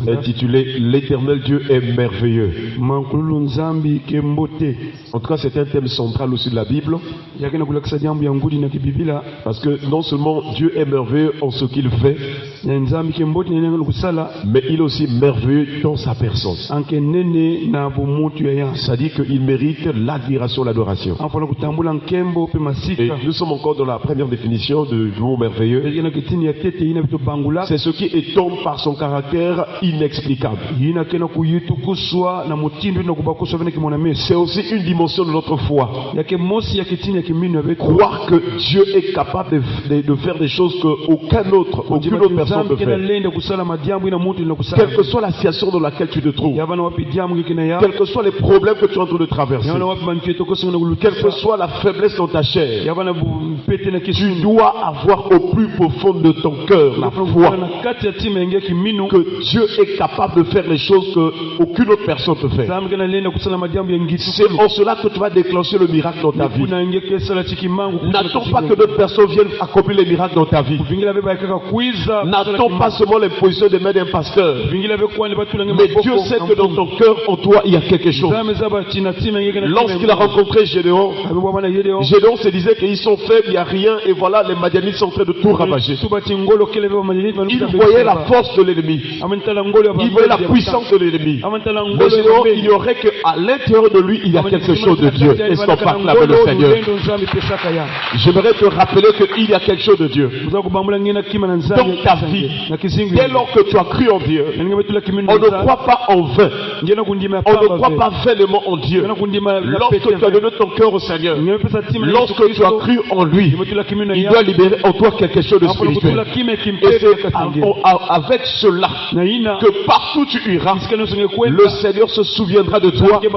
intitulé L'Éternel Dieu est merveilleux. En tout cas, c'est un thème central aussi de la Bible. Parce que non seulement Dieu est merveilleux en ce qu'il fait, mais il est aussi merveilleux dans sa personne. C'est-à-dire qu'il mérite l'admiration, l'adoration. Et nous sommes encore dans la première définition du mot merveilleux. C'est ce qui étonne par son caractère inexplicable. C'est aussi une dimension de notre foi. Croire que Dieu est capable de faire des choses qu'aucune autre personne peut faire. Quelle que soit la situation dans laquelle tu te trouves, quels que soient les problèmes que tu es en train de traverser, quelle que soit la faiblesse dans ta chair, tu dois avoir au plus profond de ton cœur la foi que Dieu est capable de faire les choses qu'aucune autre personne peut faire. C'est en cela que tu vas déclencher le miracle dans ta vie. N'attends pas que d'autres personnes viennent accomplir les miracles dans ta vie. N'attends pas seulement les positions de maître d'un pasteur. Mais Dieu sait que dans ton cœur, en toi, il y a quelque chose. Lorsqu'il a rencontré Gédéon, Gédéon se disait qu'ils sont faibles, il n'y a rien, et voilà, les Madianites sont en train de tout ravager. Il voyait la force de l'ennemi. Il voyait la puissance de l'ennemi. Mais Gédéon ignorait qu'à l'intérieur de lui, il y a quelque chose de Dieu. Est-ce qu'on peut acclamer le Seigneur? J'aimerais te rappeler qu'il y a quelque chose de Dieu dans ta vie. Dès lors que tu as cru en Dieu, on ne croit pas en vain. On ne croit pas vainement en Dieu. Lorsque tu as donné ton cœur au Seigneur, lorsque tu as cru en lui, il doit libérer en toi quelque chose de spirituel. Et c'est avec cela que partout tu iras, le Seigneur se souviendra de toi. Et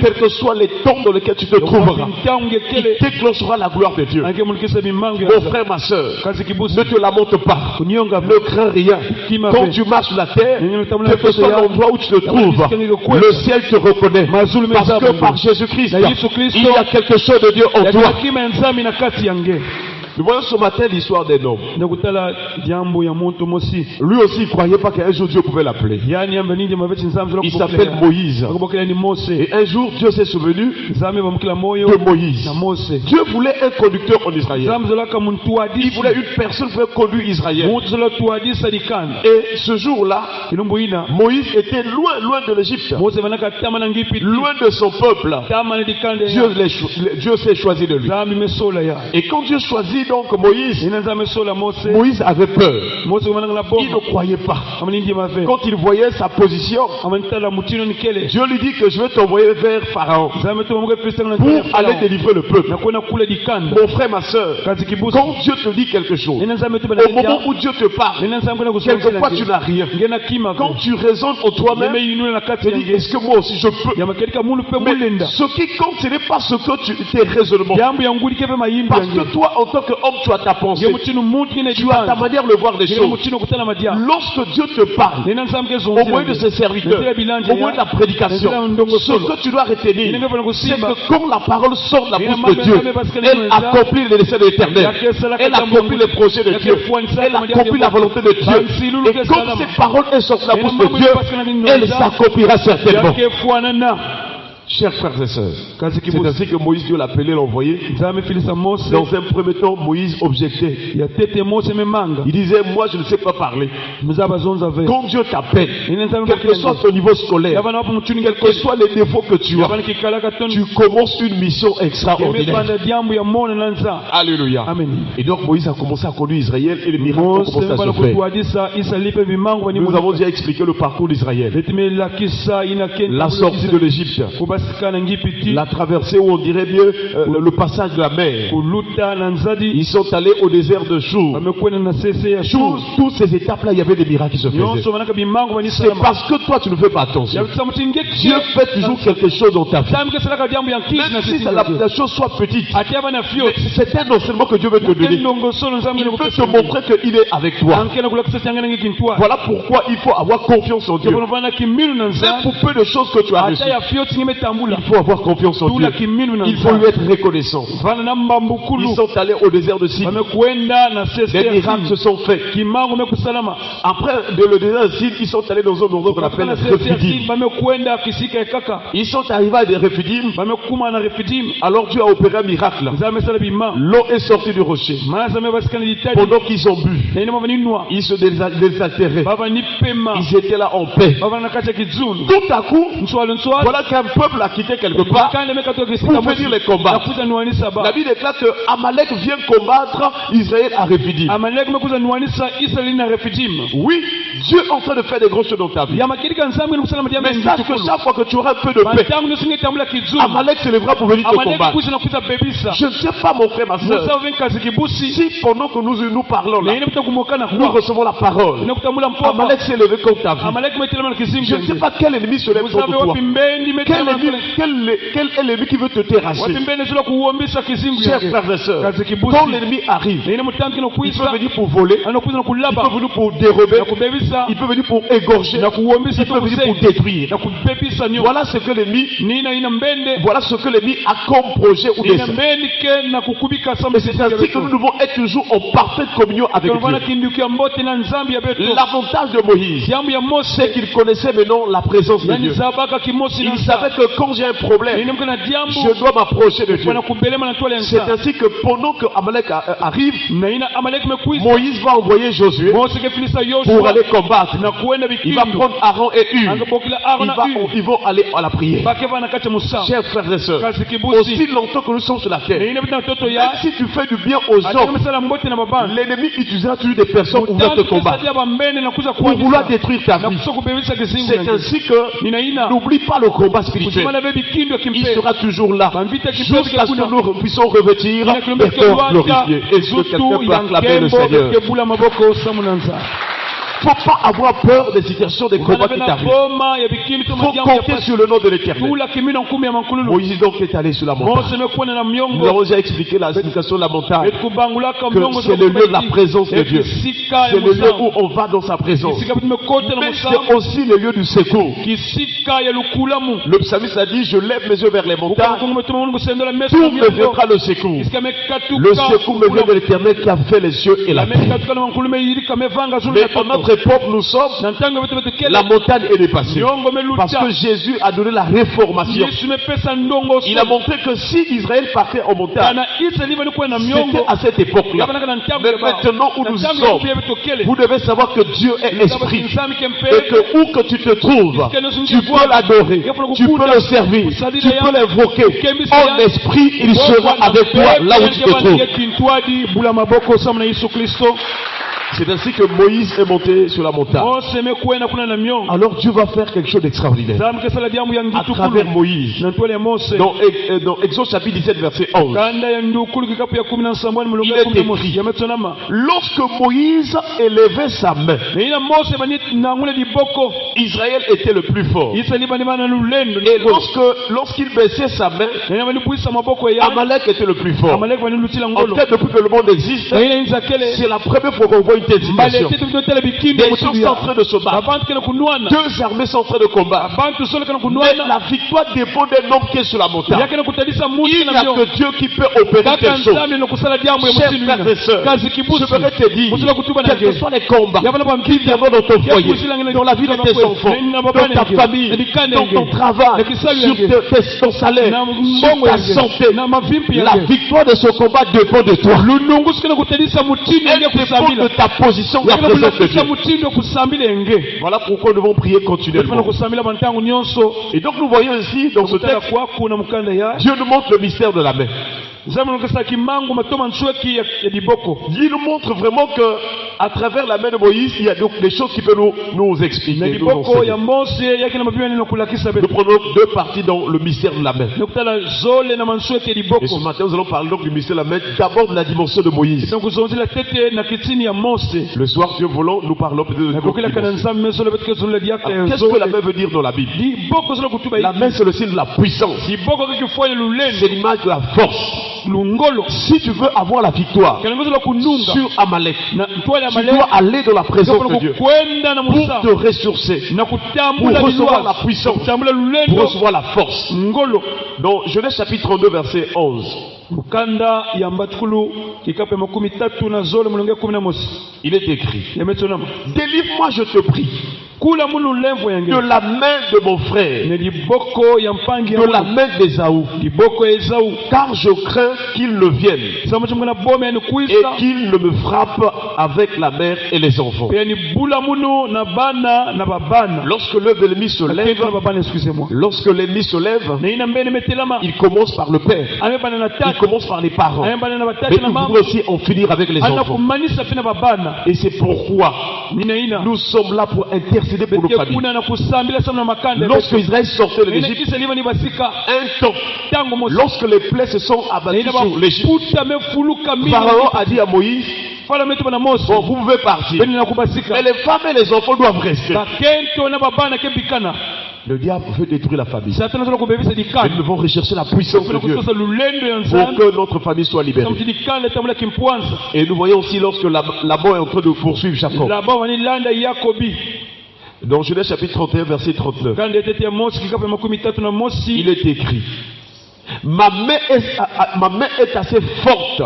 quels que soient les temps dans lesquels tu te trouveras, il déclenchera la gloire de Dieu. Mon frère, ma soeur, ne te lamente pas, ne crains rien. Quand tu marches sur la terre, quel que soit l'endroit où tu te trouves, le ciel te reconnaît. Parce que par Jésus-Christ, il y a quelque chose de Dieu en toi. Nous voyons ce matin l'histoire d'un homme. Lui aussi, il ne croyait pas qu'un jour Dieu pouvait l'appeler. Il s'appelle Moïse. Et un jour, Dieu s'est souvenu de Moïse. Dieu voulait un conducteur en Israël. Il voulait une personne qui pouvait conduire Israël. Et ce jour-là, Moïse était loin de l'Égypte, loin de son peuple. Dieu s'est choisi de lui. Et quand Dieu choisit donc Moïse avait peur. Il ne croyait pas. Quand il voyait sa position, Dieu lui dit que je vais t'envoyer vers Pharaon pour aller délivrer le peuple. Mon frère, ma soeur, quand Dieu te dit quelque chose, au moment où Dieu te parle, quelquefois tu n'as rien. Quand tu raisonnes en toi-même, tu dis, est-ce que moi aussi je peux? Mais ce qui compte, ce n'est pas ce que tes raisonnements. Parce que toi, en tant qu'homme, tu as ta pensée, tu as ta manière de voir des choses. Lorsque Dieu te parle, au moyen de ses serviteurs, au moyen de la prédication, ce que tu dois retenir, c'est que quand la parole sort de la bouche de Dieu, elle accomplit les desseins de l'Éternel, elle accomplit les projets de Dieu, elle accomplit la volonté de Dieu. Et quand ces paroles sortent de la bouche de Dieu, elle s'accomplira certainement. Chers frères et sœurs, c'est ainsi que Moïse, Dieu l'appelait, l'envoyait. Dans un premier temps, Moïse objectait. Il disait, moi je ne sais pas parler. Quand Dieu t'appelle, quel que soit ton niveau scolaire, quels que soient les défauts que tu as, tu commences une mission extraordinaire. Alléluia. Et donc Moïse a commencé à conduire Israël et les miracles ont commencé à se faire. Nous avons déjà expliqué le parcours d'Israël. La sortie de l'Égypte, la traversée, ou on dirait mieux le passage de la mer. Ils sont allés au désert de Chour. Toutes ces étapes-là, il y avait des miracles qui se faisaient. C'est parce que toi, tu ne fais pas attention. Dieu fait toujours quelque chose dans ta vie. Même si la chose soit petite, c'est un enseignement que Dieu veut te donner. Il veut te montrer qu'il est avec toi. Voilà pourquoi il faut avoir confiance en Dieu. Même pour peu de choses que tu as reçues. Il faut avoir confiance en Dieu. Il faut lui être reconnaissant. Ils sont allés au désert de Sine. Des miracles se sont faits. Après le désert de Sine, ils sont allés dans un endroit qu'on appelle Rephidim. Ils sont arrivés à des Rephidim. Alors Dieu a opéré un miracle. L'eau est sortie du rocher. Pendant qu'ils ont bu, ils se désaltéraient. Ils étaient là en paix. Tout à coup, voilà qu'un peuple a quitté quelque part pour venir les combattre. La Bible déclare que Amalek vient combattre Israël à Rephidim. Oui, Dieu est en train de faire des grosses choses dans ta vie. Mais sache que chaque fois que tu auras un peu de paix, Amalek se lèvera pour venir te combattre. Je ne sais pas, mon frère, ma soeur, si pendant que nous parlons là, nous recevons la parole, Amalek s'est levé contre ta vie. Je ne sais pas quel ennemi se lève contre toi. Quel ennemi qui veut te terrasser. Chers frères et sœurs, quand l'ennemi arrive, il peut venir pour voler, il peut venir pour dérober, il peut venir pour égorger, il peut venir pour détruire. Voilà ce que l'ennemi a comme projet ou dessein. Et c'est ainsi que nous devons être toujours en parfaite communion avec Dieu. L'avantage de Moïse, c'est qu'il connaissait maintenant la présence de Dieu. Il savait que quand j'ai un problème, je dois m'approcher de Dieu. C'est ainsi que pendant que Amalek arrive, Moïse va envoyer Josué pour aller combattre. Il va prendre Aaron et Hur. Ils vont aller à la prière. Chers frères et sœurs, aussi longtemps que nous sommes sur la terre, même si tu fais du bien aux hommes, l'ennemi utilisera toujours des personnes pour vouloir te combattre, pour vouloir détruire ta vie. C'est ainsi que n'oublie pas le combat spirituel. Il sera toujours là jusqu'à ce que nous puissions revêtir des corps glorifiés. Est-ce que quelqu'un peut acclamer le Seigneur? Il ne faut pas avoir peur des situations, des combats qui t'arrivent. Il faut compter sur le nom de l'Éternel. Moïse donc est allé sur la montagne. Nous avons déjà expliqué la signification de la montagne, que c'est le lieu de la présence de Dieu. C'est le lieu où on va dans sa présence. Mais c'est aussi le lieu du secours. Le psalmiste a dit, je lève mes yeux vers les montagnes, tout me viendra le secours. Le secours me vient de l'Éternel qui a fait les cieux et la terre. Mais en notre époque, nous sommes, la montagne est dépassée. Parce que Jésus a donné la réformation. Il a montré que si Israël partait en montagne, c'était à cette époque-là. Mais maintenant où nous sommes, vous devez savoir que Dieu est esprit. Et que où que tu te trouves, tu peux l'adorer, tu peux le servir, tu peux l'invoquer. En esprit, il sera avec toi là où tu te trouves. C'est ainsi que Moïse est monté sur la montagne. Alors Dieu va faire quelque chose d'extraordinaire à travers Moïse. Dans Exode chapitre 17 verset 11, il est écrit, lorsque Moïse élevait sa main, Israël était le plus fort. Et lorsqu'il baissait sa main, Amalek était le plus fort. En fait, depuis que le monde existe, c'est la première fois qu'on voit une telle situation. Des gens sont en train de se battre. Deux armées sont en train de combattre. Mais la victoire dépend d'un homme qui est sur la montagne. Il n'y a que Dieu qui peut opérer quelque chose. Chers frères et sœurs, je voudrais te dire, quels que soient les combats qui viendront dans ton foyer, dans la vie de tes enfants, dans ta famille, dans ton travail, sur ton salaire, sur ta santé, la victoire de ce combat dépend de toi. Elle dépend de ta position, la présence de Dieu. Voilà pourquoi nous devons prier continuellement. Et donc nous voyons ici dans ce texte, Dieu nous montre le mystère de la main. Il nous montre vraiment que à travers la main de Moïse, il y a donc des choses qui peuvent nous expliquer. Nous prenons deux parties dans le mystère de la main. Et ce matin, nous allons parler donc du mystère de la main, d'abord de la dimension de Moïse. Le soir, Dieu voulant, nous parlons peut-être de qu'est-ce que la main veut dire dans la Bible? La main, c'est le signe de la puissance. C'est l'image de la force. Si tu veux avoir la victoire sur Amalek, tu dois aller dans la présence de Dieu pour te ressourcer, pour recevoir la puissance, pour recevoir la force. Donc Genèse chapitre 32 verset 11. Il est écrit: délivre-moi, je te prie, de la main de mon frère, de la main d'Ésaü, car je crains qu'il ne vienne et qu'il ne me frappe avec la mère et les enfants. Lorsque l'ennemi se lève, il commence par le père, il commence par les parents, mais il voudrait aussi en finir avec les enfants. Et c'est pourquoi nous sommes là pour intercéder pour nos familles. Lorsque Israël sortait de l'Égypte, un temps, lorsque les plaies se sont abattues sur l'Égypte, Pharaon a dit à Moïse: bon, vous pouvez partir, mais les femmes et les enfants doivent rester. Le diable veut détruire la famille. Et nous devons rechercher la puissance de Dieu pour que notre famille soit libérée. Et nous voyons aussi lorsque Laban est en train de poursuivre Jacob. Dans Genèse chapitre 31 verset 39, il est écrit: ma main est assez forte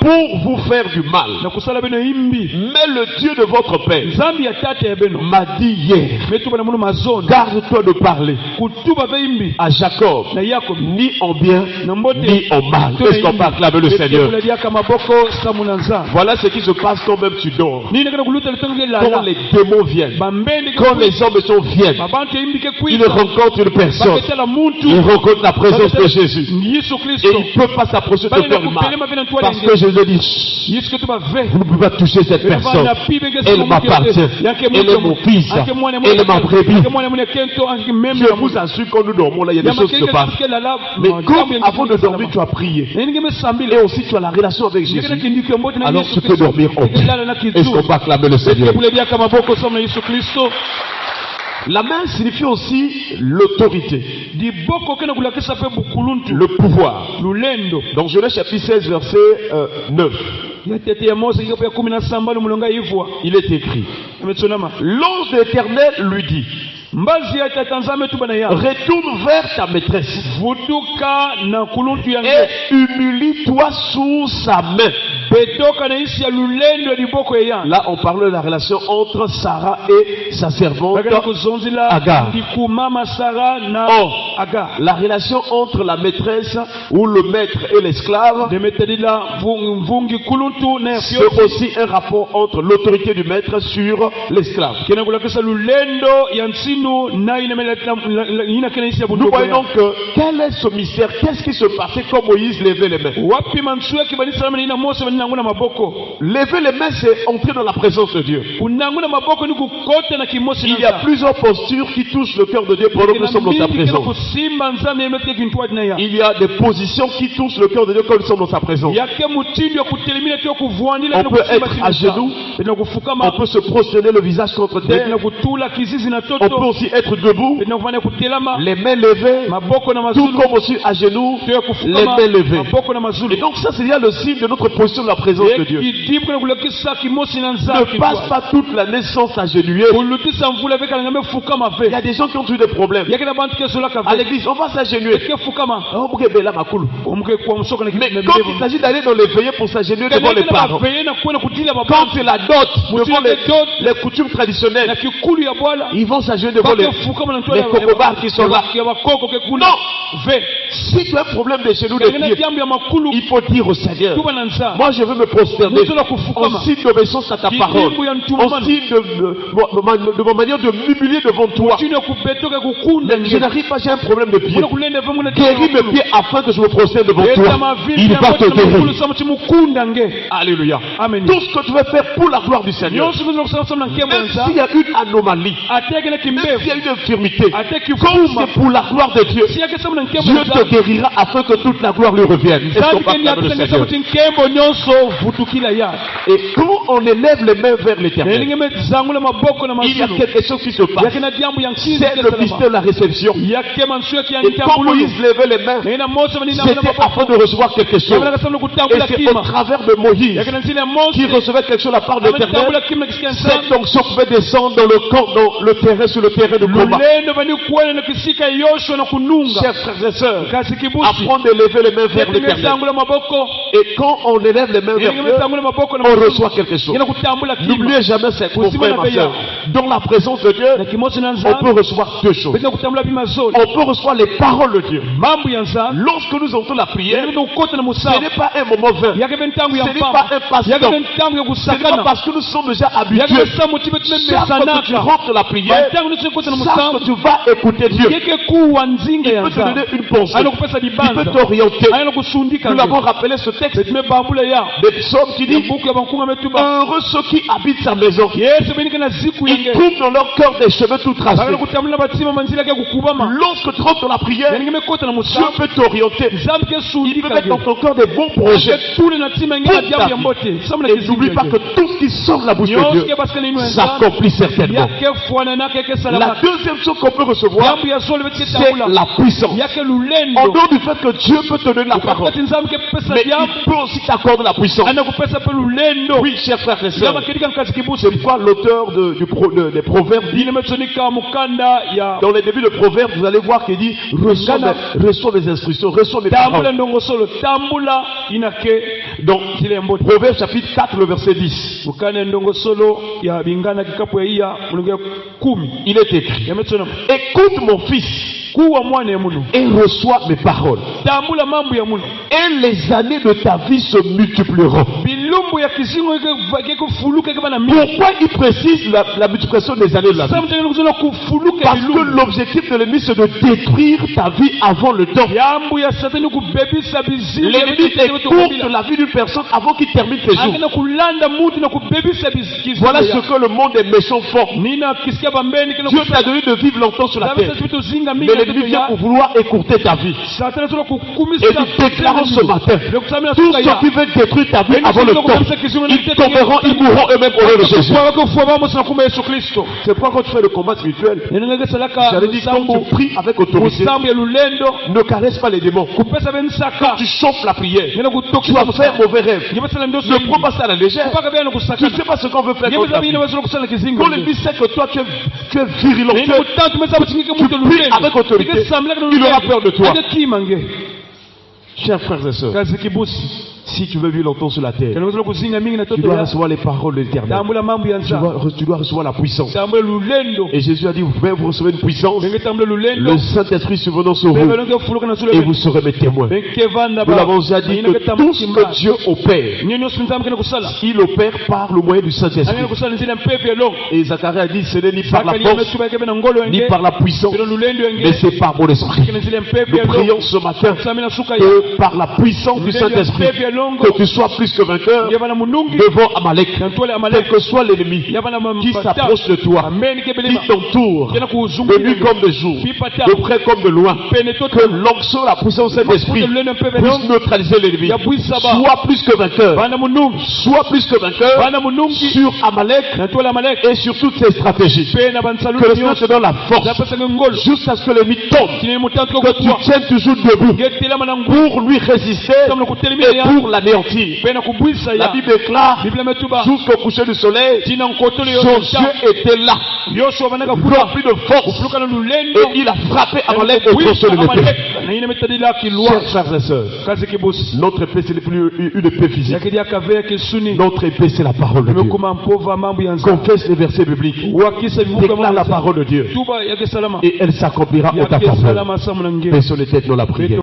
pour vous faire du mal. Mais le Dieu de votre père m'a dit hier: garde-toi de parler à Jacob ni en bien ni en mal. Est-ce qu'on parle avec le Seigneur? Voilà ce qui se passe quand même tu dors. Quand les démons viennent, quand les hommes viennent, ils rencontrent une personne, il rencontre la présence de Jésus et il ne peut pas s'approcher de faire mal parce que Jésus dit: vous ne pouvez pas toucher cette personne, elle m'appartient, elle est mon fils, elle est ma brebis. Je vous assure, quand nous dormons là, il y a des choses qui se passent, mais comme avant de dormir tu as prié et aussi tu as la relation avec Jésus, alors tu peux dormir en paix. Est-ce qu'on va acclamer le Seigneur? La main signifie aussi l'autorité, le pouvoir. Dans Genèse chapitre 16 verset 9, il est écrit: l'ange de l'Éternel lui dit: retourne vers ta maîtresse et humilie-toi sous sa main. Là, on parle de la relation entre Sarah et sa servante Agar. Or, la relation entre la maîtresse ou le maître et l'esclave, c'est aussi un rapport entre l'autorité du maître sur l'esclave. Nous voyons donc quel est ce mystère? Qu'est-ce qui se passait quand Moïse levait les mains? Lever les mains, c'est entrer dans la présence de Dieu. Il y a plusieurs postures qui touchent le cœur de Dieu pendant que nous sommes dans sa présence. Il y a des positions qui touchent le cœur de Dieu quand nous sommes dans sa présence. On peut être à genoux, on peut se prosterner le visage contre terre, on peut aussi être debout, les mains levées, tout comme aussi à genoux, les mains levées. Et donc ça, c'est le signe de notre position de la présence de Dieu. Ne passe pas toute la naissance agenouillée. Il y a des gens qui ont eu des problèmes. À l'église, on va s'agenouiller. Mais quand il s'agit d'aller dans les veillées pour s'agenouiller devant les parents, quand c'est la dot, devant les coutumes traditionnelles, ils vont s'agenouiller devant les cocobars qui sont là. Non! Si tu as un problème de genoux, de pieds, il faut dire au Seigneur: moi je veux me prosterner en signe d'obéissance à ta parole, en signe de ma manière de m'humilier devant toi. Je n'arrive pas, j'ai un problème de pied. Guéris mes pieds afin que je me prosterne devant toi. Il va te guérir. Alléluia. Tout ce que tu veux faire pour la gloire du Seigneur, même s'il y a une anomalie, même s'il y a une infirmité, comme c'est pour la gloire de Dieu, Dieu te te guérira afin que toute la gloire lui revienne. Est-ce qu'on parle de le Seigneur? Et quand on élève les mains vers l'Éternel, il y a quelque chose qui se passe. C'est le mystère de la réception. Et quand Moïse levait les mains, c'était afin de recevoir quelque chose. Et c'est au travers de Moïse qui recevait quelque chose de la part de l'Éternel. Cette onction pouvait descendre dans le camp, dans le terrain, sur le terrain de combat. Chers frères et sœurs, apprendre à lever les mains vers l'Éternel. Et quand on élève les mains vers Dieu, on reçoit quelque chose. N'oubliez jamais cette mon frère, ma soeur. Dans la présence de Dieu, on peut recevoir deux choses. On peut recevoir les paroles de Dieu. Lorsque nous entendons la prière, ce n'est pas un moment vain. Ce n'est pas un passe-temps. Ce n'est pas parce que nous sommes déjà habitués. Chaque fois que tu rentres dans la prière, sache que tu vas écouter Dieu. Il peut te donner une pensée. Il peut t'orienter. Nous l'avons rappelé ce texte des psaumes qui dit: heureux ceux qui habitent sa maison. Ils trouvent dans leur cœur des chemins tout tracés. Lorsque tu rentres dans la prière, Dieu peut t'orienter. Il peut mettre dans ton cœur des bons projets. Et n'oublie pas que tout ce qui sort de la bouche de Dieu s'accomplit certainement. La deuxième chose qu'on peut recevoir, c'est la puissance. En dehors du fait que Dieu peut te donner la parole, mais il peut aussi t'accorder la puissance. Oui, chers frères et sœurs, c'est pourquoi l'auteur des Proverbes dit, dans les débuts de Proverbes, vous allez voir qu'il dit: reçois mes instructions, reçois mes paroles. Donc, Proverbes chapitre 4, le verset 10. Il est écrit: écoute mon fils et reçois mes paroles, et les années de ta vie se multiplieront. Pourquoi il précise la multiplication des années de la vie? Parce que l'objectif de l'ennemi, c'est de détruire ta vie avant le temps. L'ennemi écoute la vie d'une personne avant qu'il termine ses jours. Voilà ce que le monde des méchants font. Dieu t'a donné de vivre longtemps sur la terre, mais l'ennemi vient pour vouloir écourter ta vie. Et nous déclarons ce matin: tous ceux qui veulent détruire ta vie avant le temps, ils tomberont, ils mourront eux-mêmes au nom de Jésus. C'est pourquoi quand tu fais le combat spirituel, j'avais dit, quand tu pries avec autorité, ne caresse pas les démons. Quand tu chauffes la prière, tu vas faire mauvais rêve. Ne prends pas ça à la légère. Tu ne sais pas ce qu'on veut faire contre ta vie. Quand l'ennemi sait que toi tu es virulent, tu pries avec autorité, il aura peur de toi. Chers frères et sœurs, si tu veux vivre longtemps sur la terre, tu dois recevoir les paroles de l'Éternel. Tu dois recevoir la puissance. Et Jésus a dit: vous recevez une puissance, le Saint-Esprit survenant sur vous, et vous serez mes témoins. Nous l'avons déjà dit que tout ce que Dieu opère, il opère par le moyen du Saint-Esprit. Et Zacharie a dit: ce n'est ni par la force, ni par la puissance, mais c'est par mon esprit. Nous prions ce matin que par la puissance du Saint-Esprit, que tu sois plus que vainqueur devant Amalek, quel que soit l'ennemi qui s'approche de toi, qui t'entoure, de nuit comme de jour, de près comme de loin, que l'onction, la puissance de l'esprit puisse neutraliser l'ennemi. Sois plus que vainqueur, sois plus que vainqueur sur Amalek et sur toutes ses stratégies. Que le Seigneur te donne la force jusqu'à ce que l'ennemi tombe, que tu tiennes toujours debout pour lui résister et pour l'anéantir. La Bible déclare: jusqu'au coucher du soleil, Josué était là, rempli de force, et il a frappé Amalek au tronçon de l'épée. Chers frères et sœurs, notre épée, c'est plus une épée physique. Notre épée, c'est la parole de Dieu. Confesse les versets bibliques, déclare la parole de Dieu, et elle s'accomplira en ta faveur. Baissons les têtes dans la prière.